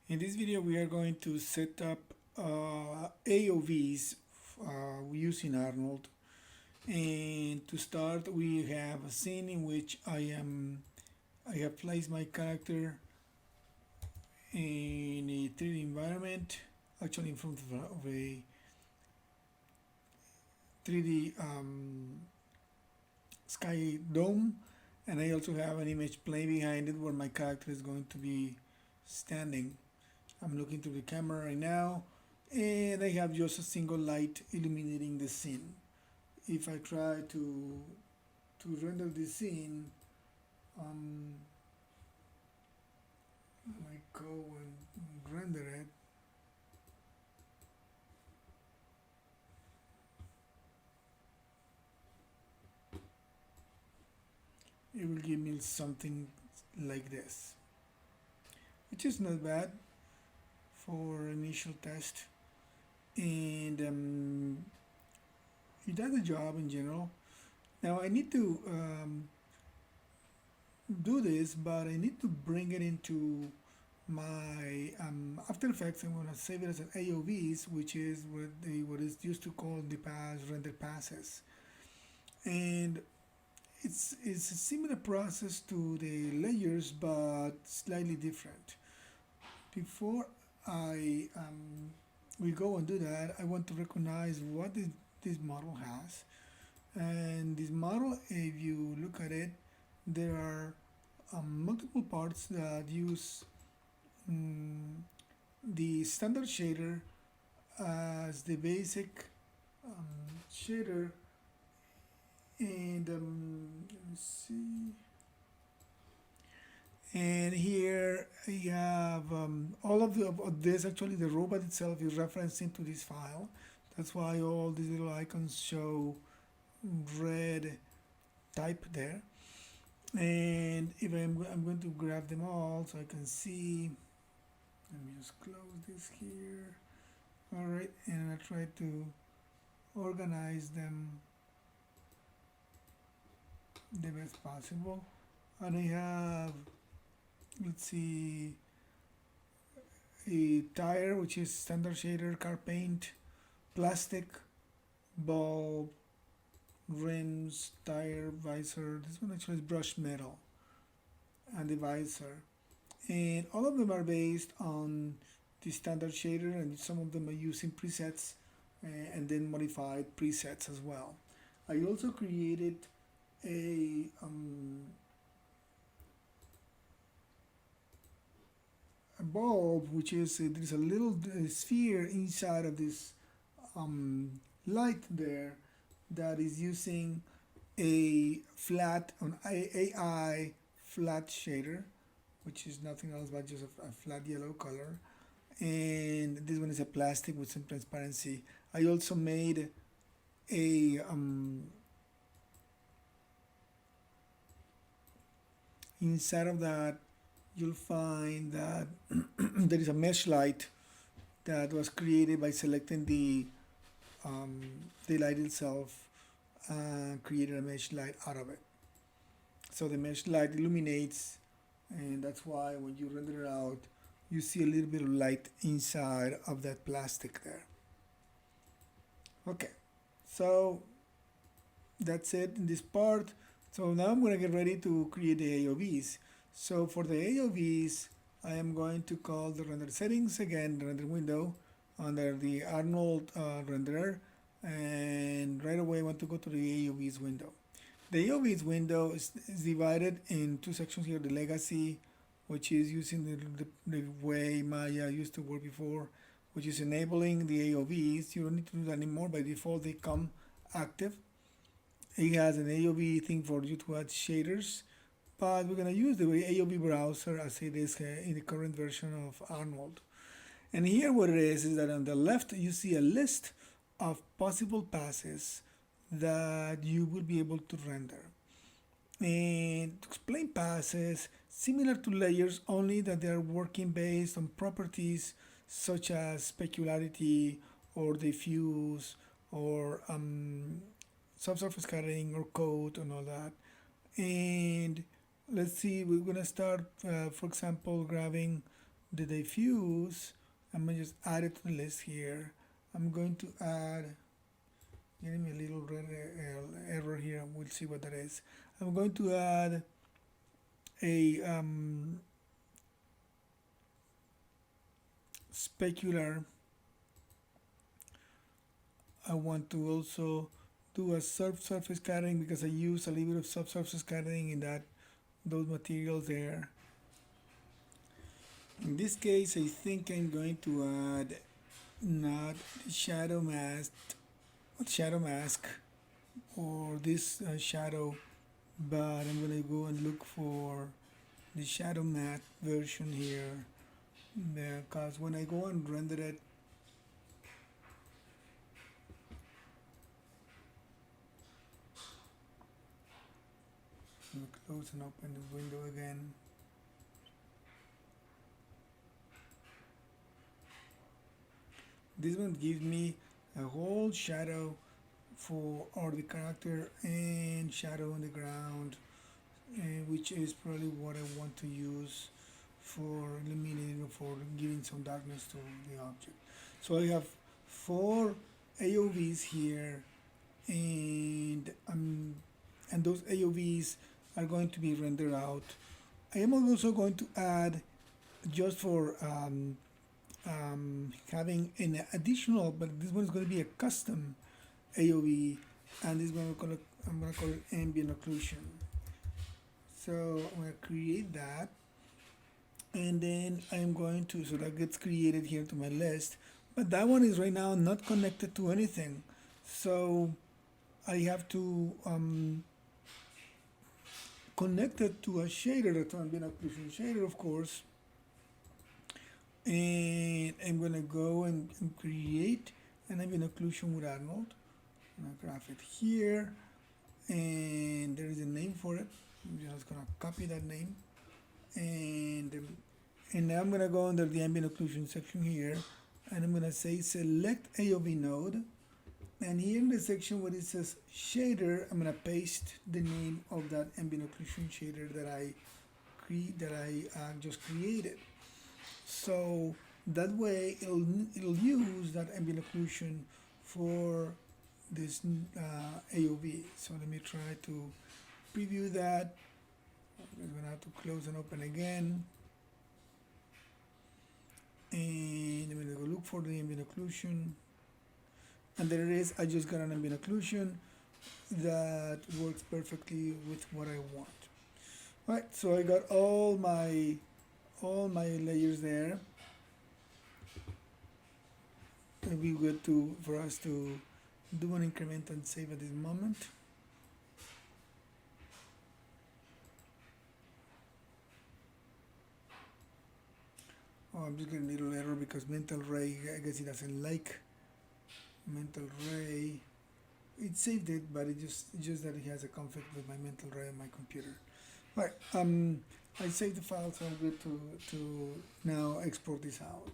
In this video, we are going to set up AOVs using Arnold. And to start, we have a scene in which I have placed my character in a 3D environment, actually in front of a 3D sky dome, and I also have an image playing behind it where my character is going to be standing. I'm looking through the camera right now, and I have just a single light illuminating the scene. If I try to render this scene, um, I go and render it. It will give me something like this, which is not bad for initial test, and it does the job in general. Now I need to do this, but I need to bring it into my After Effects. I'm going to save it as an AOVs, which is what is used to call the pass render passes, and it's a similar process to the layers, but slightly different. Before I we go and do that, I want to recognize what this model has. And this model, if you look at it, there are multiple parts that use the standard shader as the basic shader. And let me see. And here I have all of this. Actually, the robot itself is referenced into this file. That's why all these little icons show red type there. And if I'm going to grab them all so I can see. Let me just close this here. All right, and I try to organize them the best possible. And I have, let's see, a tire, which is standard shader, car paint, plastic, bulb, rims, tire, visor. This one actually is brushed metal, and the visor. And all of them are based on the standard shader, and some of them are using presets and then modified presets as well. I also created a bulb, which is there's a little sphere inside of this light there that is using a flat on AI flat shader, which is nothing else but just a flat yellow color. And this one is a plastic with some transparency. I also made a inside of that you'll find that there is a mesh light that was created by selecting the light itself and created a mesh light out of it. So the mesh light illuminates, and that's why when you render it out, you see a little bit of light inside of that plastic there. Okay, so that's it in this part. So now I'm going to get ready to create the AOVs. So for the AOVs, I am going to call the render settings again, the render window under the Arnold renderer, and right away I want to go to the AOVs window. The AOVs window is divided in two sections here: the legacy, which is using the way Maya used to work before, which is enabling the AOVs. You don't need to do that anymore. By default, they come active. It has an AOV thing for you to add shaders, but we're going to use the AOV browser as it is in the current version of Arnold. And here what it is that on the left you see a list of possible passes that you will be able to render. And to explain passes, similar to layers, only that they are working based on properties such as specularity or diffuse or subsurface scattering or code and all that. And let's see, we're gonna start, for example, grabbing the diffuse, I'm going to just add it to the list here. I'm going to add, give me a little red error here, we'll see what that is. I'm going to add a specular. I want to also do a surface scattering because I use a little bit of subsurface scattering in those materials there. In this case, I think I'm going to add not shadow mask or this shadow, but I'm gonna go and look for the shadow matte version here, because when I go and render it, close and open the window again. This one gives me a whole shadow for all the character and shadow on the ground, which is probably what I want to use for illuminating, for giving some darkness to the object. So I have 4 AOVs here, and those AOVs are going to be rendered out. I am also going to add, just for having an additional, but this one is going to be a custom AOV, and this one I'm going to call it ambient occlusion. So I'm going to create that, and then I'm going to, so that gets created here to my list, but that one is right now not connected to anything, so I have to connect it to a shader, that's ambient occlusion shader, of course, and I'm gonna go and create an ambient occlusion with Arnold. I'm gonna graph it here, and there is a name for it. I'm just gonna copy that name, and now I'm gonna go under the ambient occlusion section here, and I'm gonna say select AOV node, and here in the section where it says shader, I'm gonna paste the name of that ambient occlusion shader that I just created. So that way it'll use that ambient occlusion for this AOV. So let me try to preview that. I'm gonna have to close and open again, and I'm gonna go look for the ambient occlusion, and there it is. I just got an ambient occlusion that works perfectly with what I want. All right, so I got all my layers there. It'll be good for us to do an increment and save at this moment. Oh, I'm just getting a little error because mental ray, I guess it doesn't like mental ray. It saved it, but it just that it has a conflict with my mental ray on my computer. All right, I saved the file, so I'm good to now export this out.